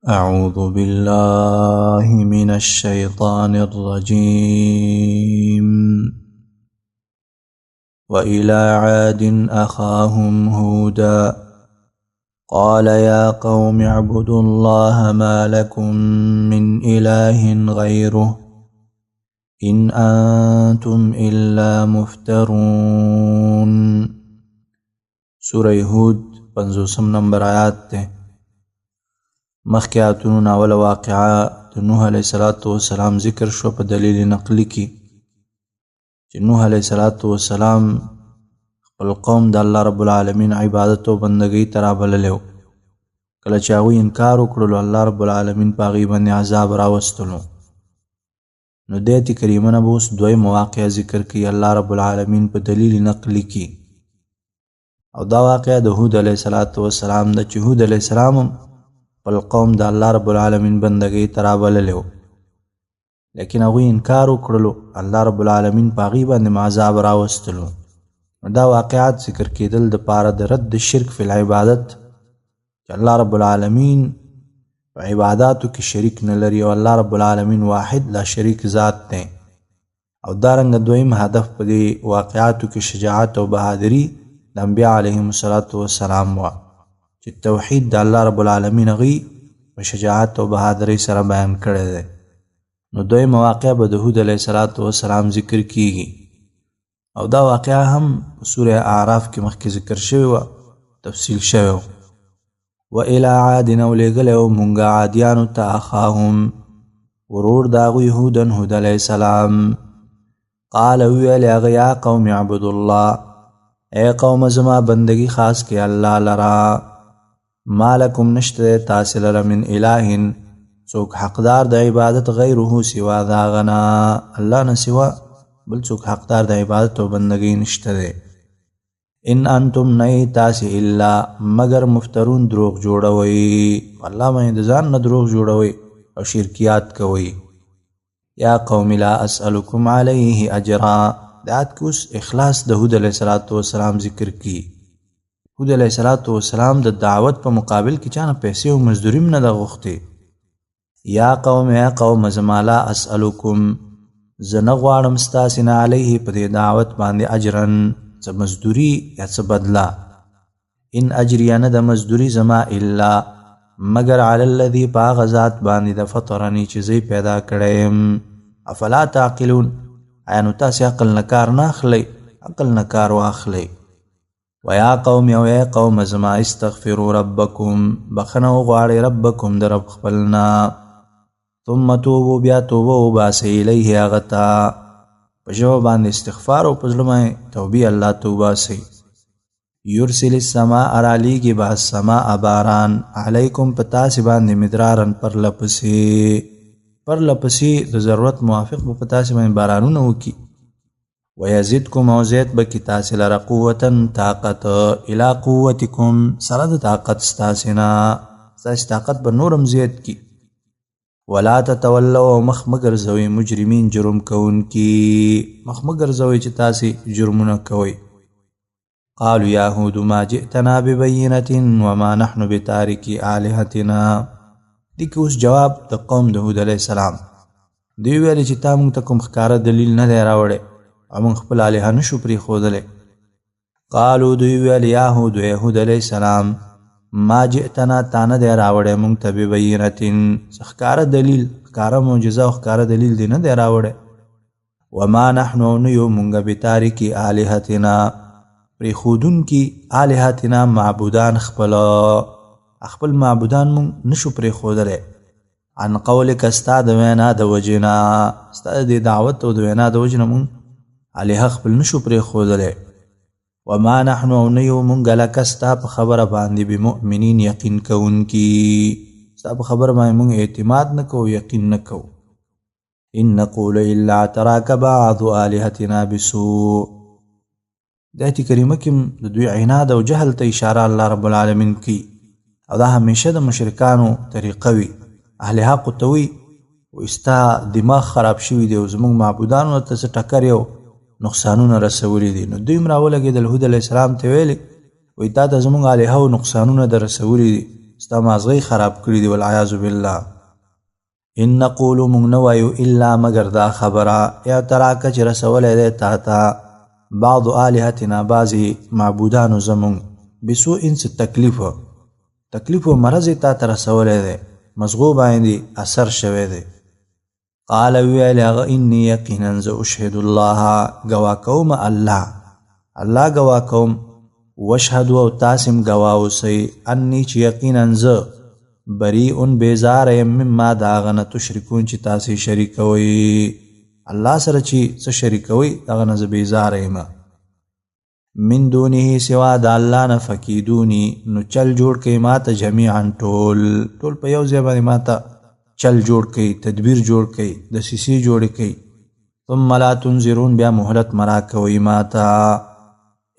أعوذ بالله من الشيطان الرجيم. وإلى عاد أخاهم هودا قال يا قوم اعبدوا الله ما لكم من إله غيره إن أنتم إلا مفترون. سورة هود 50 نمبر آیات ته. مخکې آیاتونو ناوله واقعه د نوح علیه السلام ذکر شو په دلیل نقلی کې چې نوح علیه السلام خپل قوم د الله رب العالمین عبادت او بندګۍ ته رابللی و. کله چې هغوی انکار وکړلو الله رب العالمین په هغوی باندې عذاب راوستلو. نو د آیت کریمه نه به اوس دویم واقعه ذکر کوي الله رب العالمین په دلیل نقلی کې، او دا واقعه د هود علیه السلام ده چې هود علیه السلام خپل قوم د الله رب العالمین بندګۍ ته رابللی و، لیکن هغوی انکار وکړلو. الله رب العالمین په هغوی باندې عذاب راوستلو. دا واقعات ذکر کېدل د پاره د رد شرک فی العبادت چې الله رب العالمین په عباداتو کې شریک نه لري او الله رب العالمین واحد لا شریک ذات دی. او دارنګه دویم هدف په دې واقعاتو کې شجاعت او بهادری د انبیا علیهم السلام و چې توحید د الله رب العالمین هغوی په شجاعت او بهادری سره بیان کړی دی. نو دویمه واقعه به د هود علیه السلام ذکر کیږي، او دا واقعه هم په سوره اعراف کې مخکې ذکر شوی و، تفصیل شوی و. وإلی عاد او لېږلی و مونږ عادیانو ته اخاهم ورور د هغوی هود علیه السلام. قال ویل هغه یا قوم اعبدوا الله، ای قوم زما بندگی خاص کې الله لرا. ما لکم نشته تاسې لره من اله څوک حقدار د عبادت غیره سوا د هغه نه، الله نه سوا بل څوک حقدار د عبادت او بندګۍ نشته دی. ان انتم نه تاسې الا مگر مفترون دروغ جوړوئ، الله باندې د ځان نه دروغ جوړوئ او شرکیات کوئ. یا قوم لا اسألکم علیه اجرا. د آیت کې اوس اخلاص د هود علیه السلام ذکر کی. هود علیه السلام د دعوت په مقابل کې چانه پیسې او مزدوري نه ده غوښتې. یا قوم زما لا اسألکم زه نه غواړم ستاسې نه علیه په دې دعوت باندې اجرن څه مزدوري یا څه بدله. ان اجریه نه د مزدوري زما الا مگر علی الذي په هغه ذات باندې د فطرني چې زه پیدا کړی یم. افلا تعقلون، آیا نو تاسې عقل نه کار نه اخلئ؟ عقل نه کار واخلئ. ویا قوم او ای قوم زما استغفروا ربکم، بخنه وغواړئ ربکم د رب خپلنا، ثم توبوا بیا توبه وباسئ الیه هغه ته، په ژبه باندې استغفار او په زړه باندې توبې الله ته وباسئ. یرسل السماء رالیږي به السماء باران علیکم په تاسې باندې مدرارن پرلپسې د ضرورت موافق به په تاسې باندې بارانونه وکړي. ویزدکم او زیات به کې تاسې لره قوتا طاقت الی قوتکم سره د طاقت ستاسې نه، ستاسې طاقت به نورم زیات کړي. ولا تتولوا مخ مګرځوئ مجرمین جرم کوونکي، مخ مګرځوئ چې تاسې جرمونه کوئ. قالوا یا هود ما جئتنا ببینة وما نحن بتارکی آلهتنا. دې کې اوس جواب د قوم د هود علیه السلام. دوی ویلې چې تا موږ ته کوم ښکاره دلیل نه دی راوړی او موږ خپل الهه نشو پرېښودلی. قالو دوی ویل یا هود علیه السلام ما جئتنا تا نه دی راوړی موږ ته ببینة څه ښکاره دلیل، ښکاره معجزه او ښکاره دلیل دی نه دی راوړی. وما نحنو نه یو موږ بتارکي آلهتنا پرېښودونکي آلهتنا معبودان خپل معبودان موږ نشو پرېښودلی. عن قولک ستا د وینا د وجې نه، ستا د دعوت او د وینا د وجې نه موږ الهه خپل نشو پرېښودلی. وما نحنو او نه یو مونږ لکه ستا په خبره باندې بمؤمنین یقین کوونکي، ستا په خبره باندې مونږ اعتماد نه کوو، یقین نه کوو. ان نقول الا اعتراک بعض آلهتنا بسوء. د آیت کریمه کې د دوی عناد او جهل ته اشاره الله رب العالمین کوي، او دا همیشه د مشرکانو طریقه وي. اهل حق ته وي ستا دماغ خراب شوي دی او زموږ معبودانو ته څه ټکر یو نقصانونه رسولی دي. نو دوی هم راولګېدل هود علیه السلام ته ویلې وایي تا ته زموږ الهو نقصانونه در رسولي دي، ستا مازغی خراب کړي دي والعیاذ بالله. ان نقول مونږ نه وایو الا مگر دا خبره اعتراک چې رسولی دی تا ته بعض آلهتنا بعضې معبودانو زمونږ بسوء څه تکلیف و مرض تا ته رسولی دی مزغو باندې اثر شوی دی. قال ویل هغه انی یقینا زه اشهد الله ګواه کوم الله ګواه کوم واشهد او تاسم ګواه اوسئ انی چې یقینا زه بریء بیزار یم مما د هغه نه تشرکون چې تاسې شریکوئ الله سره چې څه شریکوئ د هغه نه زه بیزاره یم. من دونه سوا د الله نه فکیدوني نو چل جوړ کوي ما ته جمیعا ټول په یو ځای باندې ما ته چل جوړ کوي تدبیر جوړ کوي دسیسې جوړې کوي. ثم لا تنظرون بیا مهلت مرا کوي ما ته.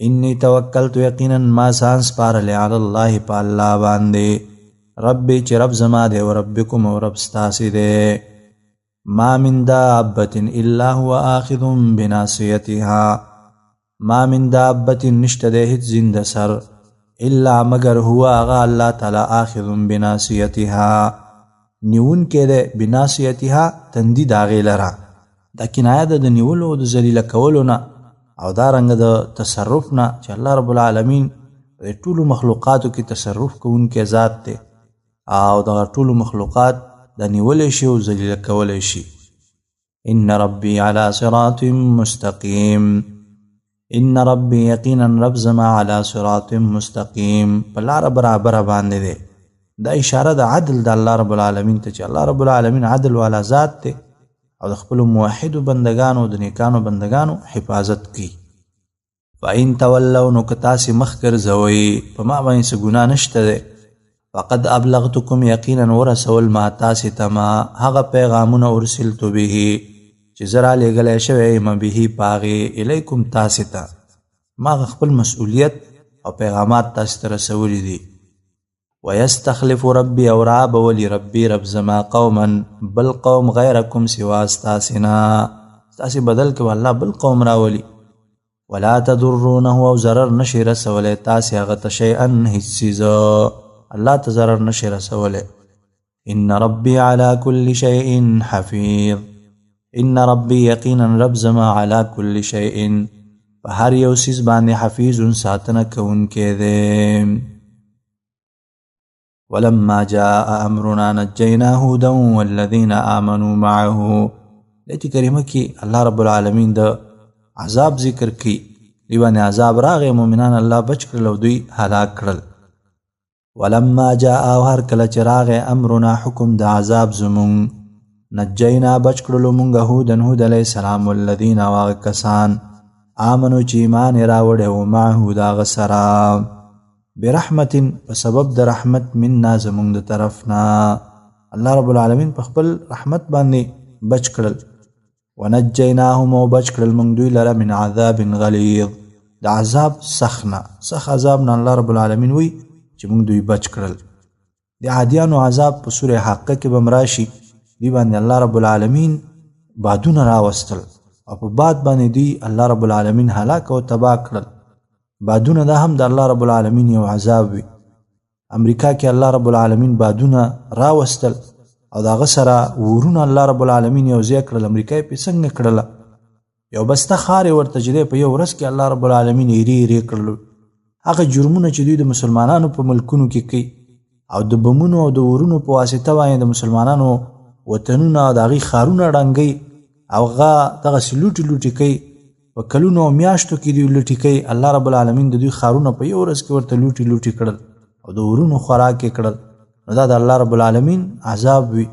انی توکلت یقینا ما ځان سپارلی علی الله په الله باندې ربي چې رب زما دی او ربکم او رب ستاسې دی. ما من دابة الا هو آخذ بناصیتها ما من دابة نشته دی هیڅ زنده سر الا مگر هو هغه الله تعالی آخذ بناصیتها نیون کې دی بناصیتها تندي د هغې لره. دا کنایه ده د نیولو او د ذلیله کولو نه او دارنګه د تصرف نه چې الله رب العالمین د ټولو مخلوقاتو کې تصرف کوونکی ذات دی او دغه ټولو مخلوقات د نیولی شي او ذلیله کولی شي. ان ربی علی صراط مستقیم ان ربی یقینا رب زما علی صراط مستقیم په لاره برابره باندې دی. دا اشاره د عدل د الله رب العالمین ته چې الله رب العالمین عدل والا ذات دی او د خپلو موحدو بندگانو د نیکانو بندگانو حفاظت کوي. فإن تولوا نو که تاسې مخ ګرځوئ په ما باندې څه ګناه نشته دی. فقد ابلغتکم یقینا ورسول ما تاسې ته ما هغه پیغامونه ارسلت به چې زه رالیږلی شوی یم به په هغې الیکم تاسې ته ما خپل مسؤلیت او پیغامات تاسې ته رسولی دي. ویستخلف ربي او رابولی ربي رب زما قوما بل قوم غیرکم سوا ستاسې نه ستاسې بدل کې الله بل قوم راولي. ولا تضرونه او ضرر نشي رسولی تاسې هغه ته شیئا هیڅ څیزه الله ته ضرر نشي رسولی. ان ربي على كل شيء حفيظ ان ربي یقینا رب زما على كل شيء په هر یو څیز باندې حفیظ ساتنه کوونکی دی. ولما جاء امرنا نجينا هودا والذين آمنوا معه لیت کریمه کې الله رب العالمین د عذاب ذکر کی دی باندې عذاب راغی مؤمنان الله بچ کړل او دوی هلاک کړل. ولما جاء هر کله چې راغی امرنا حکم د عذاب زمون نجینا بچ کړلو مونږ هود علیه السلام والذین واغ کسان آمنو چې ایمان راوړی و معه د هغه سره برحمت په سبب د رحمت منا زمونږ د طرفنا الله رب العالمین په خپل رحمت باندې بچ کړل. ونجیناهم او بچ کړل مونږ دوی لره من عذاب غلیظ د عذاب سخت عذاب نه الله رب العالمین وی چې مونږ دوی بچ کړل. د عادیانو عذاب په سوره حقه کې به راشي دی باندې الله رب العالمین بادونه راوستل او په باد باندې دی الله رب العالمین هلاک او تباه کړل. بادونه دا هم د الله رب العالمین یو عذاب وي. امریکا کې الله رب العالمین بادونه راوستل او د هغه سره ورونه الله رب العالمین یو ځای کړل. امریکا یې پې څنګه کړله یو بسته ښار یې ورته چې دی په یو ورځ کې الله رب العالمین ایرې کړلو. هغه جرمونه چې دوی د مسلمانانو په ملکونو کې کوي او د بمونو او د ورونو په واسطه باندې د مسلمانانو وطنونه او د هغې ښارونه ړنګوي او هغه دغسې لوټې کوي په کلونو او میاشتو کې دوی لوټې کوي. الله رب العالمین د دوی ښارونه په یو ورځ کې ورته لوټې کړل او د ورونو خوراک یې کړل. نو دا د الله رب العالمین عذاب وي.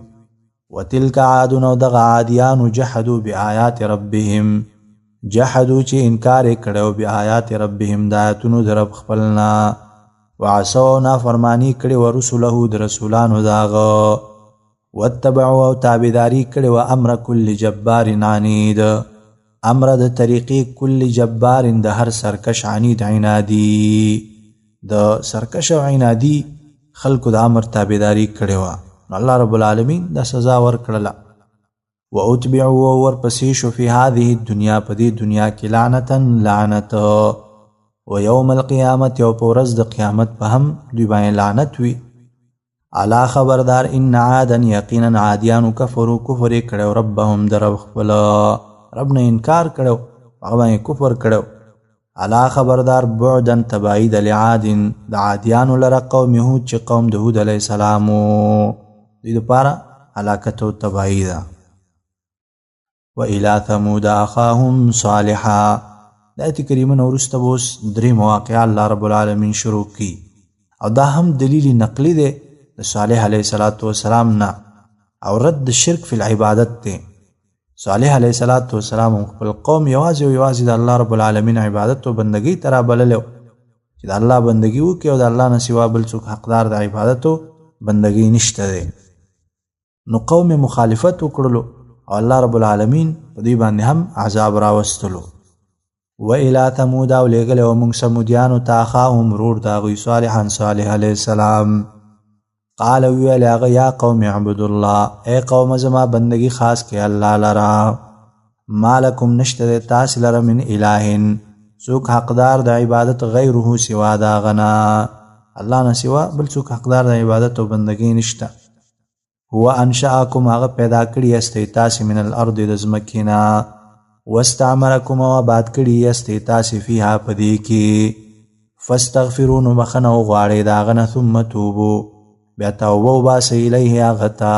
وتلک عادون او دغه عادیانو جحدوا بآیات ربهم جحدوا چې انکار یې کړی بآیات ربهم د آیاتونو د رب خپلنا وعصوا نافرماني کړې و رسله د رسولانو د هغه واتبعوا او تابعداري کړې و امر کل جبار عنید امر د طریقې کل جبار د هر سرکش عنید عنادي د سرکش او عنادي خلکو د امر تابعداري کړې وه. نو الله رب العالمین دا سزا ورکړله. واتبعوا ورپسې شو فی هذه الدنیا په دې دنیا کې لعنت و یوم القیامت او په ورځ د قیامت په هم دوی باندې لعنت وي. الا خبردار ان عادا یقینا عادیانو کفرو کفر کړو ربهم در خپل رب نه انکار کړو هغه کفر کړو الا خبردار بعدن تبعید لعاد د عادیانو لره قوم هود چې قوم د هود علیه السلام دې لپاره هلاکت او تبعید و الى ثمود اخاهم صالحا د آیت کریمه نو وروسته اوس درې مواقع الله رب العالمین شروع کی او دا هم دلیل نقلی دی د صالح علیه السلام نه او رد شرک فی العبادت دی صالح علیه السلام خپل قوم یوازې د الله رب العالمین عبادت او بندگی ترا بللو چې د الله بندگی وکړي او د الله نه سوا بل څوک حقدار د عبادت او بندگی نشته دی نو قوم مخالفت وکړلو او الله رب العالمین په دې باندې هم عذاب راوستلو و الى ثمود او لګل او موږ سمودیانو ته اخاهم رور داغوی صالحا صالح علیه السلام قال ویل هغه یا قوم اعبدوا الله اے قوم زما بندگی خاص کې الله لرا مالکم نشته تاسو لره من الہین څوک حقدار د عبادت غیره سوا دا غنا الله نه سوا بل څوک حقدار د عبادت او بندگی نشته هو انشاءکم هغه پیدا کړی استئ تاسو من الارض د زمکینا واستعمرکم و آباد کړی استئ تاسو فیها پدې کې فاستغفرون مخنه غواړي داغنه ثم توبو بیا توبه وباسئ الیه غتا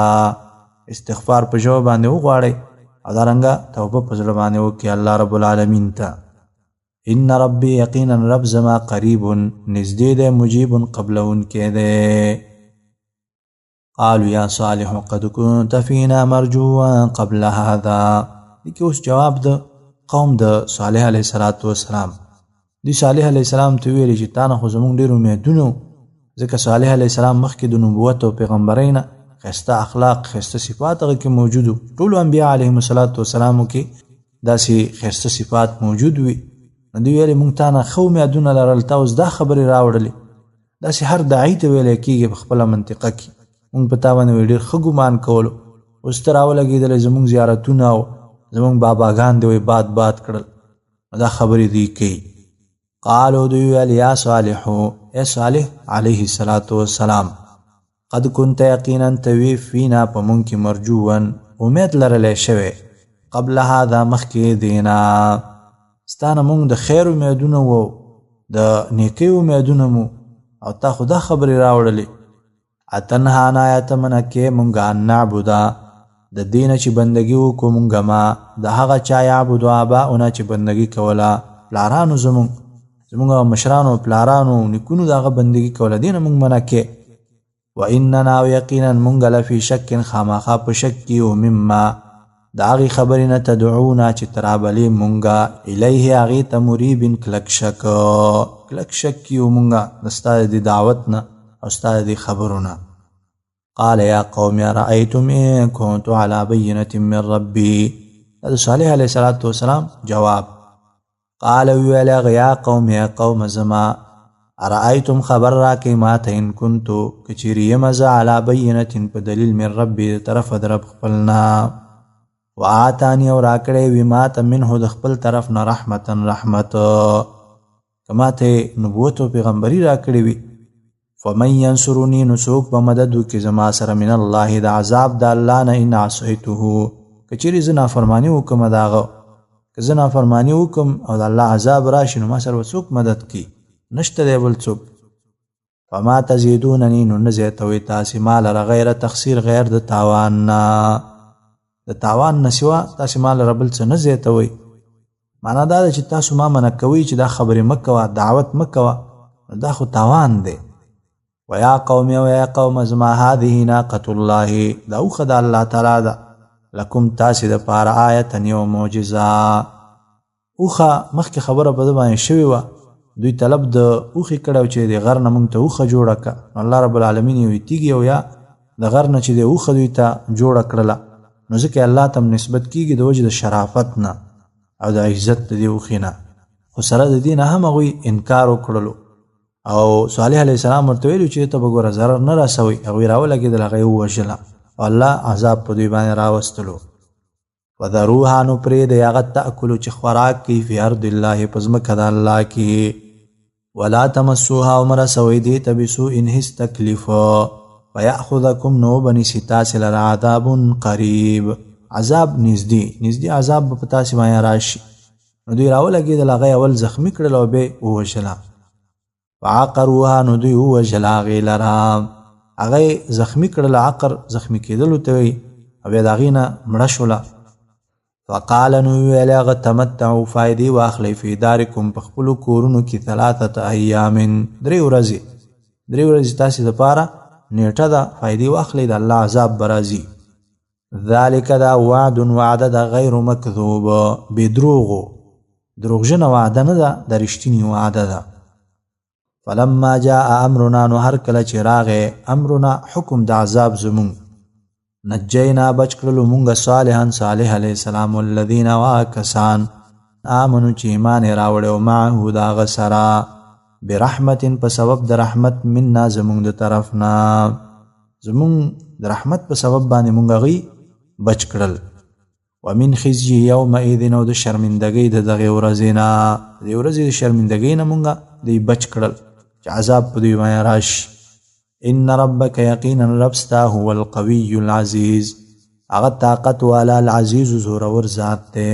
استغفار په جو باندې وغواړي او دارنګه توبه په ځل باندې وکړي الله رب العالمین ته ان ربی یقینا رب زما قریب نزدې ده مجیب قبلون کې ده قالوا یا صالح قد كنت فينا مرجوا قبل هذا دغه اوس جواب د قوم د صالح علیه السلام دی صالح علیه السلام ته ویل چې تا نه خو زمونږ ډېر امیدونه ځکه صالح علیه السلام مخکې د نبوت او پیغمبرۍ نه ښایسته اخلاق ښایسته صفات هغه کې موجود وو ټولو انبیا علیهم السلام کې داسې ښایسته صفات موجود وي نو دوی ویلې موږ تا نه ښه امیدونه لرل تا اوس دا خبرې راوړلې داسې هر داعي ته ویلی کېږي په خپله منطقه کې موږ په تا باندې ډېر ښه ګمان کولو اوس ته راولګېدلی زموږ زیارتونه او زمونږ باباګان دی وی باد کړل دا خبرې دی کوي قالو دوی ویل یا صالحو اے صالح علیه السلام قد كنت یقینا توی فینا په مونږ کې مرجوون امید لرلی شوی قبل هذا مخکې دینا ستانه مونږ د خیر امیدونه وو د نیکۍ امیدونه مو او تا خو دا خبرې راوړلې اتنهانا یتمنکې مونږ ان نعبدا د دینه چې بندگی وکړو مونږه ما د هغه چا یعبدو آباؤنا چې بندگی کوله پلارانو زمونږ مشرانو پلارانو نیکونو د هغه بندگی کوله دینه مونږ منع کې و اننا یقینا مونږ لفی شک خامخا په شک کې او مما د هغې خبرې نه تدعونا چې ترابلې مونږه الیه هغې ته مریب کلک شک کې او مونږه د ستا د دعوت نه او ستا د خبرونه قال یا قوم رأيتم إن كنت على بينة من ربي هذا صالح عليه السلام جواب قال ویل یا قوم زما رأيتم خبر راکې ما ته ان كنت کچیرې یم زه على بينة په دلیل من ربي طرف د رب خپلنا وآتانی او راکړی وي ما ته منه د خپل طرف نه رحمت کما ته نبوت او پیغمبري راکړی وي فمن ینصرنی نسوک په مدد وکړي زما سره من الله د عذاب د الله نه ان عصیته کچېرې زه نافرماني وکړم د هغه که زه نافرماني وکړم او د الله عذاب راشي نو ما سره به څوک مدد کړي نشته دی بل څوک فما تزیدونني نو نه زیاتوئ تاسې ما لره غیر تقصیر غیر د تاوان نه د تاوان نه سوا تاسې ما لره بل څه نه زیاتوئ معنا دا ده چې تاسو ما منع کوئ چې دا خبرې مه کوه دعوت مه کوه دا خو تاوان دی ویا قوم ویا قوم زما هذه ناقة الله دا اوخه د الله تعالی ده لکم تاسې دپاره آیتا یو معجزه اوخه مخکې خبره په ده باندې شوې وه دوی طلب د اوخې کړی چې د غر نه موږ ته اوخه جوړه کړه الله رب العالمین یو تیږي او یا د غر نه چې د اوخه دوی ته جوړه کړله نو ځکه الله ته نسبت کیږي د وجې د شرافت نه او د عزت د دې اوخې نه خو سره د دې نه هم هغوی انکار وکړلو او صالح علیه السلام ورته ویلو چې ته به ګوره ضرر نه رسوئ هغوی راولګېدل هغه یې ووژله او الله عذاب په دوی باندې راوستلو وذروها نو پرېږدئ هغه تأکلو چې خوراک کوي فی ارض الله په ځمکه د الله کې ولا تمسوها او مه رسوئ دې ته بسوء هېڅ تکلیف فیأخذکم نو بنیسی تاسی لرا عذاب قریب عذاب نزدې عذاب به په تاسې باندې راشي. نو دوی راولګېدل هغه اول زخمي کړل او بیا ووژله. فعقروها نو دوی ووژل هغې لره هغه زخمي کړل. عقر زخمي کېدلو ته وایي او بیا د هغې نه مړه شوله. فقال نو ویل هغه تمتعوا فایدې واخلئ فی دارکم په خپلو کورونو کې 3 ایام 3 ورځې تاسې دپاره نیټه ده فایدې واخلئ د الله عذاب به راځي. ذلک دا وعد وعده ده غیر مکذوب بې دروغجنه وعده نه ده د رښتینې وعده ده. فلما جاء امرنا نو هر کله چې راغی امرنا حکم د عذاب زمونږ نجینا بچ کړلو مونږ صالح علیه السلام والذین واکسان آمنو چې ایمان یې راوړی او معه د هغه سره برحمت په سبب د رحمت منا زمونږ د طرف نه زمونږ د رحمت په سبب باندې مونږ هغوی بچ کړل. ومن خزي یومئذ او د شرمندګۍ د دغې ورځې نه د دې ورځې د شرمندګۍ نه مونږ دوی بچ کړل چې عذاب په دوی باندې راشي. ان ربک یقینا رب ستا هو القوی العزیز هغه طاقت والا العزیز زورور ذات دی.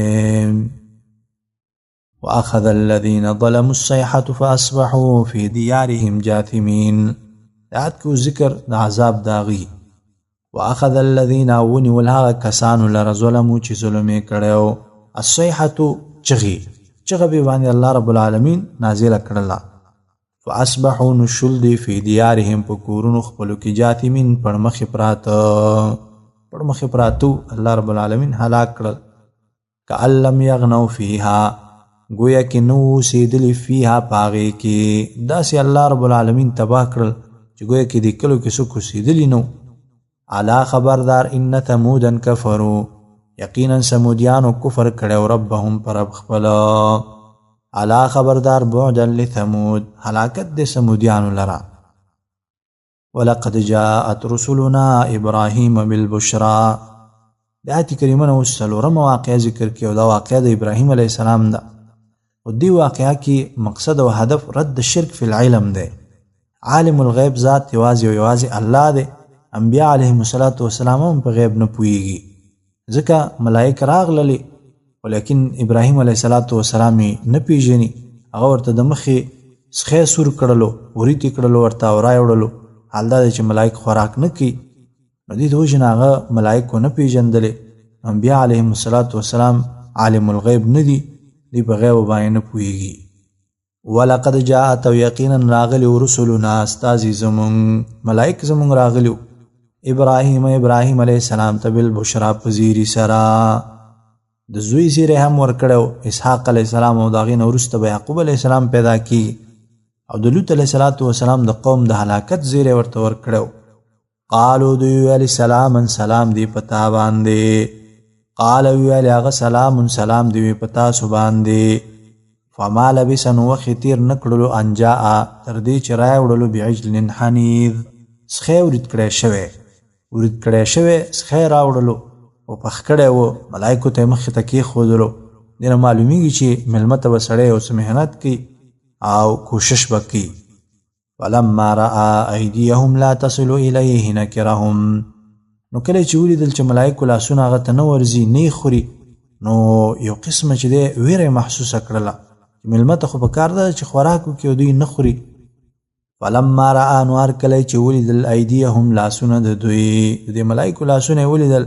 واخذ الذین ظلموا الصیحة فاصبحوا فی دیارهم جاثمین آیات کې ذکر د عذاب داغي. واخذ الذین ونیول هغه کسانو لره ظلمو چې ظلم یې کړی الصیحة چغه به باندې الله رب العالمین نازله کړله. فاصبحوا نشل دی فی دیارهم په کورونو خپلو کې جاثمین پړمخې پراتو الله رب العالمین هلاک کړل. کأن لم یغنوا فیها گویا کې نو اوسېدلي فیها په هغې کې داسې الله رب العالمین تباه کړل چې گویا کې دې کلو کې څوک اوسېدلي نو. الا خبردار ان ثمودا کفروا یقینا سمودیانو کفر کړی ربهم پر رب خپل. الا خبردار بعدا لثمود هلاکت د سمودیانو لرا. ولقد جاءت رسلنا ابراهیم بالبشرا د آیت کریمه نو څلورمه واقعه ذکر کړي او دا واقعه د ابراهیم علیه السلام ده. او دې واقعه کې مقصد او هدف رد شرک فی العلم ده. عالم الغیب ذات یوازې الله ده. انبیاء علیهم السلام هم په غیب نه پوهیږي ځکه ملائکه راغللي ولیکن ابراهیم علیه السلام نه پیژني. هغه ورته د مخې سخی سور کړلو وریتې کړلو ورته او رای وړلو حال دا دی چې ملائک خوراک نه کوي. نو دې د وجې نه هغه ملائکو نه پیژندلې. انبیاء علیهم السلام عالم الغیب نه دي دوی په غیب باندې نه پوهیږي. ولقد جاءت یقینا راغلی رسلنا استازي زمونږ ملائک زمونږ راغلیو ابراهیم علیه السلام ته بالبشرا په زیري سره د زوی زیری هم ورکړو اسحاق علیه السلام او د هغې نه وروسته به یعقوب علیه السلام پیدا کیږي او د لوط علیه السلام د قوم د هلاکت زیری ورته ورکړو. قالو دوی ویل سلام دی په تا باندې. قال ویل هغه سلام دی په تاسو باندې. فما لبث نو وخت تیر نه کړلو ان جاء تر دې چې راوړلو بعجل حنیذ سخی ورید کړی شوی سخی راوړلو او پخ کړی و ملایکو ته مخې ته کېښودلو. دې نه معلومیږي چې مېلمه ته به سړی اوس محنت کوي او کوشش به کوي. فلما رأى ایدیهم لا تصل الیه نکرهم نو کله چې ولیدل چې ملایکو لاسونه هغه ته نه ورځي نه یې خوري نو یو قسمه چې دی ویره محسوسه کړله چې مېلمه ته خو په کار ده چې خوراک وکړي او دوی نه خوري. فلما رأى نو هر کله چې ولیدل ایدیهم لاسونه د دوی د دې ملایکو لاسونه یې ولیدل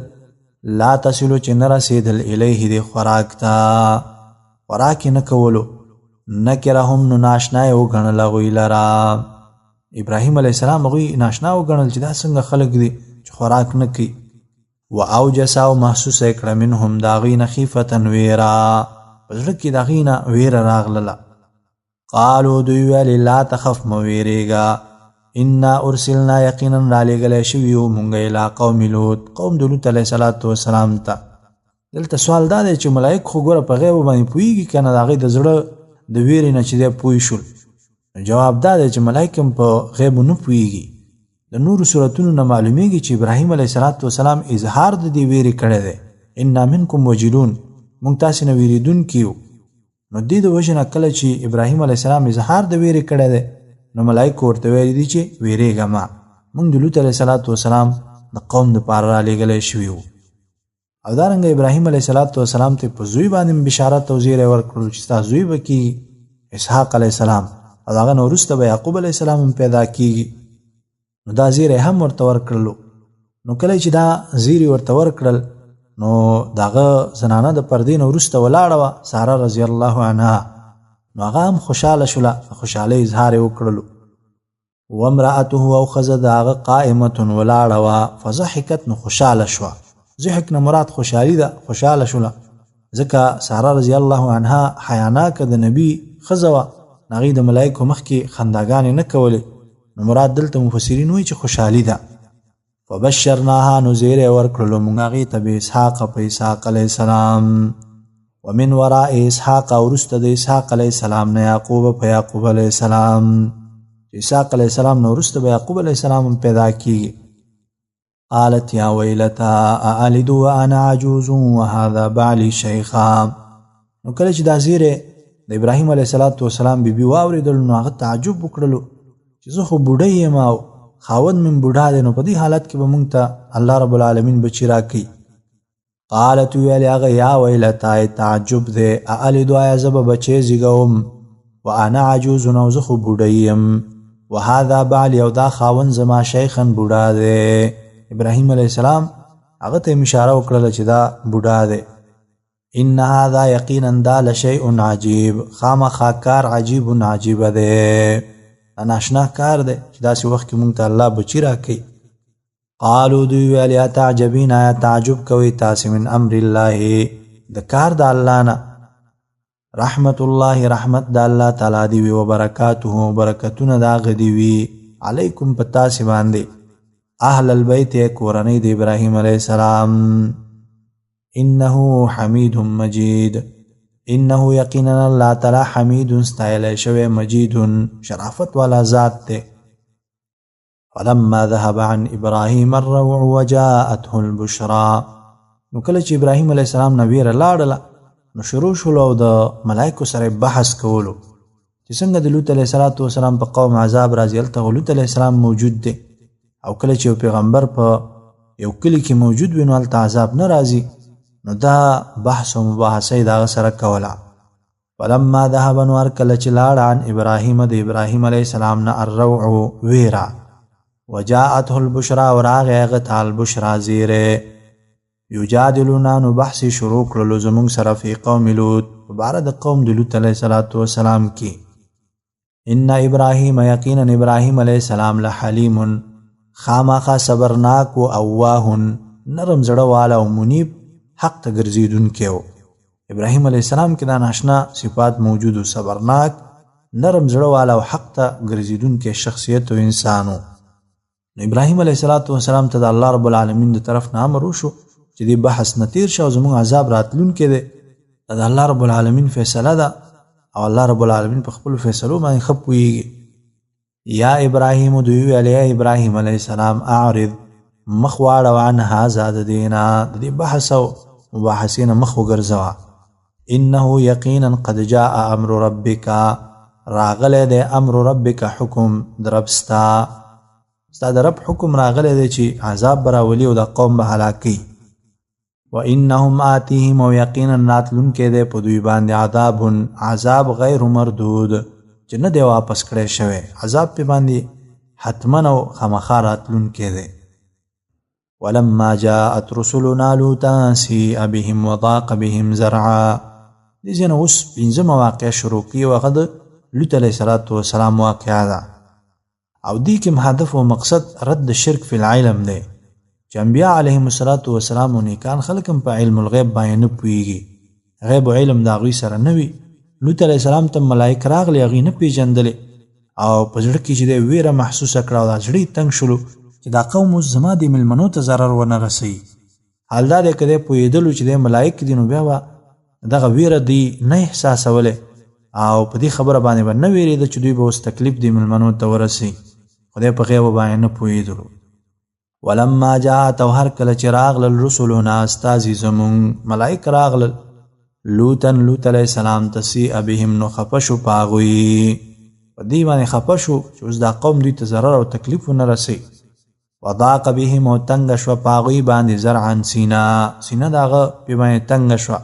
لا تصلو چې نه رسېدل الیه د خوراک ته خوراک یې نه کولو نکرهم نو ناشنا یې وګڼل هغوی لره. ابراهیم علیه السلام هغوی ناشنا وګڼل چې دا څنګه خلک دي چې خوراک نه کوي. و اوجس او محسوسه یې کړه منهم د هغوی نه خیفة ویره په زړه کې د هغوی نه ویره راغلله. قالو دوی ویل لا تخف مه ویرېږه انا ارسلنا یقینا رالیږلی شوي یو مونږ الی قوم لوط قوم د لوط علیه السلام ته. دلته سوال دا دی چې ملایک خو ګوره په غیبو باندې پوهېږي که نه د هغوی د زړه د ویرې نه چې دی پوه شول. جواب دا دی چې ملایک هم په غیبو نه پوهېږي. د نورو صورتونو نه معلومیږي چې ابراهیم علیه السلام اظهار د دې ویرې کړی دی. انا منکم وجلون موږ تاسې نه ویرېدونکي یو. نو دې د وجې نه کله چې ابراهیم علیه السلام اظهار د ویرې کړی دی نو ملایکو ورته ویلي دي چې ویرېږه مه موږ د لوط علیه السلام د قوم دپاره رالیږلی شوي وو او دارنګه ابراهیم علیه السلام ته په زوی باندې بشارت او زیری ورکړو چې ستا زوی به کېږي اسحاق علیه السلام او د هغه نه وروسته به یعقوب علیه السلام هم پیدا کېږي نو دا زیری هم ورته ورکړلو نو کله چې دا زیری ورته ورکړل نو د هغه زنانه د پردې نه وروسته ولاړه وه ساره رضی الله عنها نو هغه هم خوشحاله شوله خوشحالۍ اظهار یې وکړلو وامرأته او ښځه د هغه قائمة ولاړه وه فضحکت نو خوشحاله شوه ضحک نه مراد خوشحالي ده خوشحاله شوله ځکه ساره رضی الله عنها حیاناکه د نبي ښځه وه هغې د ملایکو مخکې خنداګانې نه کولې نو مراد دلته مفسرین وایي چې خوشحالي ده فبشرناها نو زیری ورکړلو موږ هغې ته باسحاق په اسحاق علیه السلام ومن وراء اسحاق وروسته د اسحاق علیه السلام نه یعقوب په یعقوب علیه السلام اسحاق علیه السلام نو وروسته به یعقوب علیه السلام پیدا کیږي قالت یا ویلتا االد وانا عجوز وهذا بعلی شیخا نو کله چې دا زیری د ابراهیم علیه السلام بیبي واورېدل نو هغه تعجب وکړلو چې زه خو بوډۍ یم او خاوند من بوډا دی نو په دې حالت کې به موږ ته الله رب العالمین بچي راکوي قالت ویلې هغه یا ویلتا تعجب دی االد آیا زه به بچی زیږوم وانا عجوز او زه خو بوډۍ یم وهذا بعلی او دا خاوند زما شیخن بوډا دی ابراهیم علیه السلام هغه ته اشاره وکړله چې دا بوډا دی ان هذا یقینا دا لشیء عجیب خامخا کار عجیب عجیبه دی دا ناشنا کار دی چې داسې وخت کې مونږ ته الله بچي راکوي قالو دوی ویل یا تعجبین آیا تعجب کوئ تاسې من امر الله د کار د الله نه رحمت الله رحمت د الله تعالی دی وي وبرکاته برکتونه د هغه دی وي علیکم په تاسې باندې اهل البیت کورنۍ د ابراهیم علیه السلام انه حمید مجید انه یقینا الله تعالی حمید استایل شوی مجید شرافت والا ذات ته فلما ذهب عن ابراهیم الروع وجاءته البشرى نو کله چې ابراهیم علیه السلام نبی راړله نو شروع شولو د ملائکو سره بحث کولو چې څنګه د لوط علیه السلام په قوم عذاب راځي هلته لوط علیه السلام موجود دی او کله چې یو پیغمبر په یو کلی کې موجود وي نو هلته عذاب نه راځي نو دا بحث و مباحثه د هغه سره کوله فلما ذهب نو هر کله چې لاړ عن ابراهیم د ابراهیم علیه السلام نه الروع ویرا وجاءته البشرى وراغه هغه ته البشرى زیری یجادلونا نو بحث شروع کړلو زمونږ سره فی قوم لوط په باره د قوم د لوط علیه السلام کې ان ابراهیم یقینا ابراهیم علیه السلام لحلیم خامخا صبرناک و اواه نرم زړه والا او منیب حق ته ګرځېدونکی و ابراهیم علیه السلام کې دا ناشنا صفات موجود و صبرناک نرم زړه والا او حق ته ګرځېدونکی شخصیت او انسان و ابراهیم علیه السلام ته د الله رب العالمین د طرف نه امر وشو چې دې بحث نه تیر شه او زموږ عذاب راتلونکی دی دا د الله رب العالمین فیصله ده او الله رب العالمین په خپلو فیصلو باندې ښه پوهېږي یا ابراهیم دوی ویل یا ابراهیم علیه السلام اعرض مخ واړوه عن هذا د دې نه د دې بحث او مباحثې نه مخ وګرځوه انه یقینا قد جاء امر ربک راغلی دی امر ربک حکم د رب ستا د رب حکم راغلی دی چې عذاب به راولي او د قوم به هلاکوي وانهم آتیهم او یقینا راتلونکی دی په دوی باندې عذاب غیر مردود چې نه دی واپس کړی شوی عذاب پې باندې حتما او خامخا راتلونکی دی ولما جاءت رسلنا لوطا سیء بهم وضاق بهم زرعا دې ځای نه اوس پنځمه واقعه شروع کړي او هغه د لوط علیه السلام واقعه ده او دې کې هدف او مقصد رد شرک فی العلم دی چې انبیاء علیهم السلام او نیکان خلک هم په علم الغیب باندې نه پوهېږي غیب او علم د هغوی سره نه وي لوط علیه السلام ته ملایک راغلي هغې نه پېژندلې او په زړه کې چې دی ویره محسوسه کړه او دا زړه یې تنګ شولو چې دا قوم اوس زما د مېلمنو ته ضرر ونه رسوي حال دا دی که دی پوهېدلو چې دی ملایک دي نو بیا به دغه ویره دی نه احساسولی او په دې خبره باندې به نه ویرېده چې دوی به اوس تکلیف دی مېلمنو ته ورسوي خو دی په غیبو باندې نه پوهېدلو ولما جاءت او هر کله چې راغلل رسلنا استازي زمونږ ملایک راغلل لوط علیه السلام ته سیء بهم نو خفه شو په هغوی په دې باندې خفه شو چې اوس دا قوم دوی ته ضرر او تکلیف ونه رسوي وضاق بهم او تنگ شو پاغوی باندې زرعا سینه داغه په باندې تنگ شو.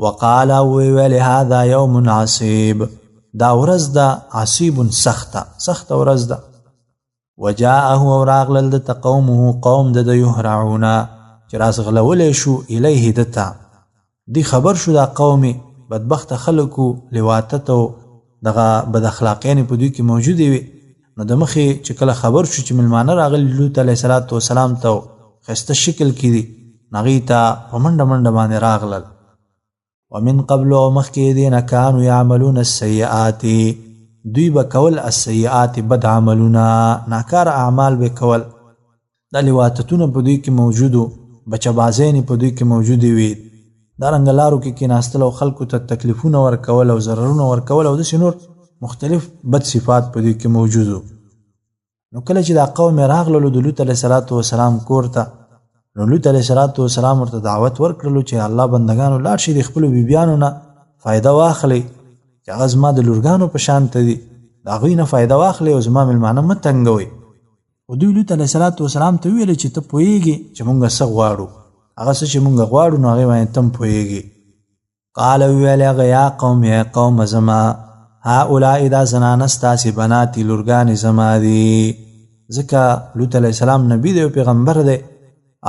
وقال ویل هذا یوم عصیب، دا ورځ ده عصیب سخت ورځ ده. وجاءه وراغلل د قومه قوم د یهرعون چې راسغلولې شو الیه دتا. دی خبر شو دا قومي بدبخت خلکو لواتتو دغه بد اخلاقین په دوی کې موجود وي. نو د مخې چې کله خبر شو چې ملمانه راغلي لوط علیه السلام ته خسته شکل کې دي، نغی ته په منډه باندې راغلل. ومن قبل مخکې دینه کانوا یعملون السیئات، دوی به کول السیئات بد عملونه، ناکار اعمال به کول. دا لواتتونه په دوی کې موجودو، بچبازین په دوی کې موجود وي. دا رنګ لارو کې کیناستل او خلکو ته تکلیفونه ورکول او ضررونه ورکول او داسې نور مختلف بد صفات په دوی کې موجودو. نو کله چې دا قوم راغللو د لوط علیه السلام کور ته، نو لوط علیه السلام ورته دعوت ورکړلو چې الله بندگانو لاړ شي د خپلو بیبیانو نه فایده واخلي، چې هغه زما د لورګانو په شان ته دي، د هغوی نه فایده واخلي او زما مېلمانه مه تنګوئ. او دوی لوط علیه السلام ته ویل چې ته پوهېږي چې مونږ څه غواړو، هغه څه چې مونږ غواړو نو هغې باندې تم پوهېږي. قال ویل هغه یا قوم یا قوم زما هؤلاء دا زنانه ستاسې بناتي لورګانې زما دي. ځکه لوط علیه السلام نبي دی او پیغمبر دی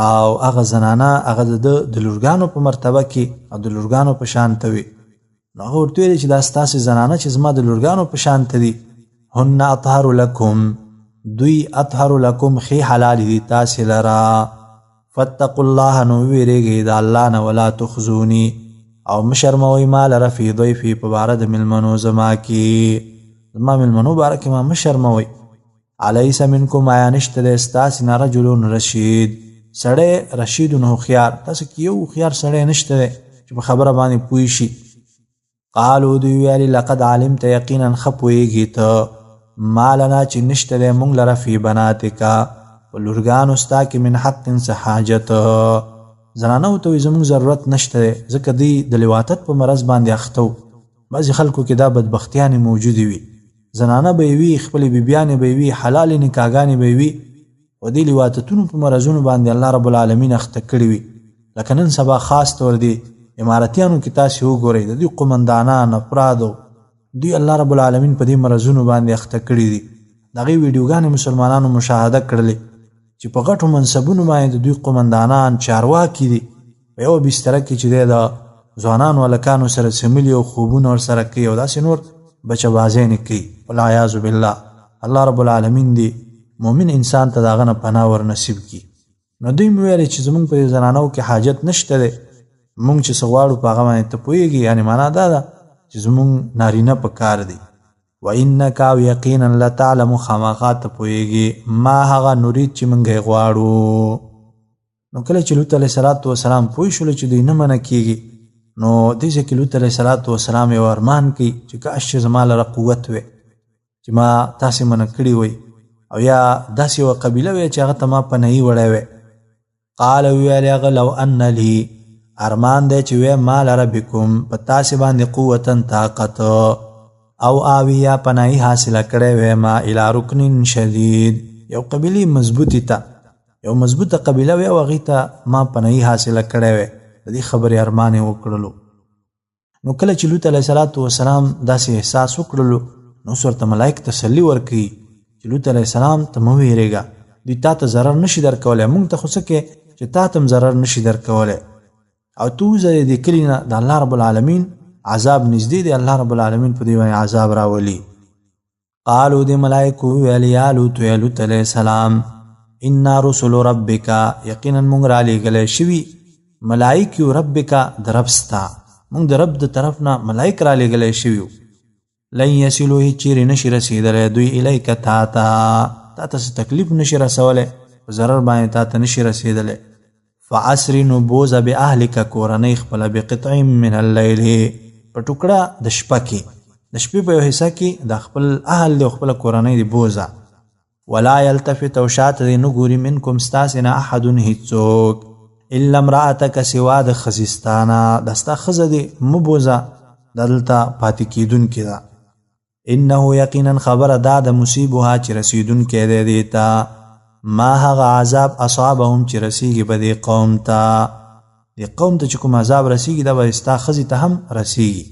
او هغه زنانه هغه د لورګانو په مرتبه کې او د لورګانو په شان ته وي. نو هغه ورته ویلې چې دا ستاسې زنانه چې زما د لورګانو په شان ته دي، هن اطهر لکم، دوی اطهر لکم خی حلال دي تاسې لره. فاتقوا الله، نو ویریږئ د الله نه، ولا تخزوني، او مشرموئ ما لره فی ضیفي په باره د مېلمنو زما کې، زما مېلمنو باره کې ما مشرموئ. الیس منکم آیا نشته دی ستاسې نه رجل رشید، سړی رشید نو هوښیار، تاسو کې یو هوښیار سړی نشته دی چې په خبره باندې پوه شي. قالو دوی ویلي لقد علمت، یقینا ښه پوهېږي ته، ما لنا چې نشته دی مونږ لره فی بناتکا په لورګانو ستا کې من حق څه حاجت. زنانو ته وایي زموږ ضرورت نشته دی، ځکه دوی د لواتت په مرض باندې اخته و. بعضې خلکو کې دا بدبختیانې موجودې وي، زنانه به یې وي، خپلې بیبیانې به یې وي، حلالې نکاحګانې به یې وي، و دې لواتتونو په مرضونو باندې الله رب العالمین اخته کړي وي. لکه نن سبا خاص طور دی امارتیانو کې تاسې وګورئ، د دوی قمندانان افرادو دوی الله رب العالمین په دې مرضونو باندې اخته کړي دي. د هغې ویډیوګانې مسلمانانو مشاهده کړلې چې په غټو منصبونو باندې د دوی قمندانان چارواکي دي، په یوه بستره کې چې دی د ځوانانو هلکانو سره څملي او خوبونه ورسره کوي او داسې نور بچبازینې کوي. والعیاذ بالله، الله رب العالمین دی مؤمن انسان ته د هغه نه پناه ور نصیب کړي. نو دوی مې ویلې چې زمونږ په دې زنانو کې حاجت نشته دی، مونږ چې څه غواړو په هغه باندې ته پوهېږي، یعنې معنا دا ده چې زمونږ نارینه په کار دی. وانک او یقینا لتعلم، خامخا ته پوهېږي، ما هغه نورید چې مونږ یې غواړو. نو کله چې لوط علیه السلام پوه شولو چې دوی نه منع کېږي، نو دې ځای کې لوط علیه السلام یو ارمان کوي چې کاش چې زما لره قوت وی چې ما تاسې منع کړي وی، او یا داسې یوه قبیله وی چې هغه ته ما پناهي وړی وی. قال ویل هغه لو ان لی، ارمان دی چې وی ما لره بکم په تاسې باندې قوتا طاقت، او آوی یا پناهي حاصله کړی وی ما الی رکن شدید، یو قبیلې مضبوطی ته، یو مضبوطه قبیله وی او هغې ته ما پناهي حاصله کړی وی. د دې خبرې ارمان یې وکړلو. نو کله چې لوط علیه السلام داسې احساس وکړلو، نو اوس ورته ملایک تسلي ورکوي چې لوط علیه السلام ته مه ویرېږه، دوی تا ته ضرر نشي درکولی، مونږ ته خو څه کې چې تا ته هم ضرر نشي درکولی، او تو وځه دې کلي نه، د الله رب العالمین عذاب نږدې دی، الله رب العالمین په دې باندې عذاب راولي. قالو دې ملایکو ویل یا لوط، یا لوط علیه السلام، انا رسل ربک، یقینا مونږ رالیږلی شوي ملائک یو ربک د رب ستا، مونږ د رب د طرف نه ملائک رالیږلی شوي یو. لن یصلو هیڅ چیرې نشي رسېدلی دوی الیک تا ته څه تکلیف نشي رسولی، په ضرر باندې تا ته نشي رسېدلی. فعسر، نو بوزه باهلک کورنۍ خپله، بقطع من اللیل، په ټوکړه د شپه کې، د شپې په یو حصه کې د خپل اهل دی او خپله کورنۍ دی بوزه. ولا یلتفت، او شاته دی نه ګوري، منکم ستاسې نه احد هیڅوک، الا امرأتک، سوا د ښځې دا ستا ښځه دی مه بوزه، دا دلته پاتې کېدونکې ده. انه یقینا خبره دا د مصیبها چې رسیدونکی دی دې ته، ما هغه عذاب اصابهم چې رسیږي په دې قوم ته، دې قوم ته چې کوم عذاب رسیږي دا به ستا ښځې ته هم رسیږي.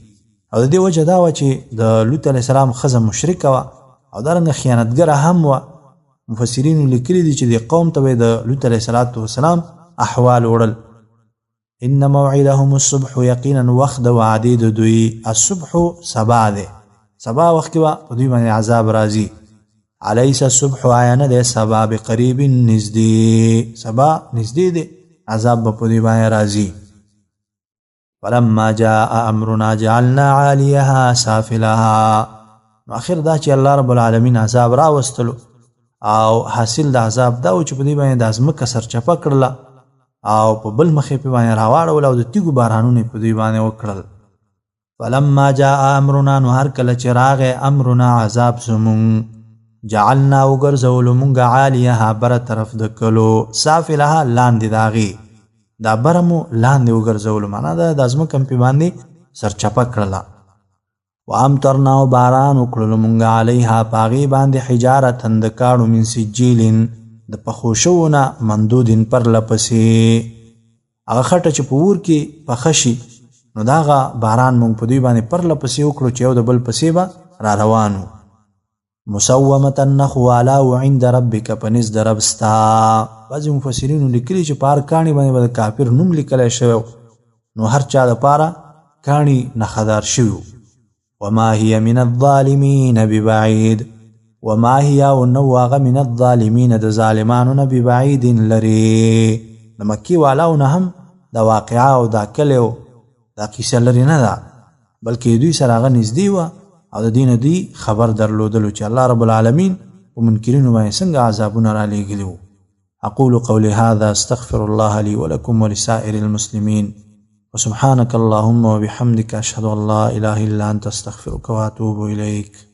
او د دې وجه دا وه چې د لوط علیه السلام ښځه مشرکه وه او دارنګه خیانتګره هم وه. مفسرینو لیکلي دي چې دې قوم ته به د لوط علیه السلام احوال وړل. ان موعدهم الصبح، یقینا وخت د وعدې د دوی الصبح سبا دی، سبا وخت کې به په دوی باندې عذاب راځي. الیس الصبح، آیا نه دی سبا بقریب نږدې، سبا نږدې دی عذاب به په دوی باندې راځي. فلما جاء امرنا جعلنا عالیها سافلها، نو اخر دا چې الله رب العالمین عذاب راوستلو او حاصل د عذاب دا و چې په دوی باندې د ځمکه سرچپه کړله او په بل مخې په باندې راواړول او د تیږو بارانونه په دوی باندې وکړل. فلما جاء امرنا، نو هر کله چې راغی امرنا عذاب زمون، جعلنا وګرځولو مونږ عالیها بره طرف د کلو، سافلها لاندې د هغې، دا بره مو لاندې وګرځولو، معنا ده د ځمکه پې باندې سرچپه کړله. وامطرنا او باران وکړلو مونږ علیها په هغې باندې حجارتن د کاڼو من سجیلن د پخو شوو نه مندودین پرله پسې، هغه خټه چې په اور کې پخه شي نو د هغه باران مونږ په دوی باندې پرله پسې وکړو چې یو د بل پسې به را روانو. مسومة نخو علاو عند ربک، په نزد رب ستا. بعضې مفسرینو لیکلي چې په هر کاڼي باندې به د کافر نوم لیکلی شوی نو هر چا دپاره کاڼي نښهدار شوي. وما هي من الظالمین ببعید، وما هي او نو هغه من الظالمین د ظالمانو نه ببعید لري، د مکې والاو نه هم دا واقعه او دا کلی او دا کیسه لرې نه ده، بلکې دوی سره هغه نږدې وه او د دې نه دوی خبر درلودلو چې الله رب العالمین په منکرینو باندې څنګه عذابونه را لېږلي وو. اقول قولي هذا استغفر الله لي ولكم ولسائر المسلمين وسبحانك اللهم وبحمدك أشهد أن لا إله إلا أنت استغفرك وأتوب إليك.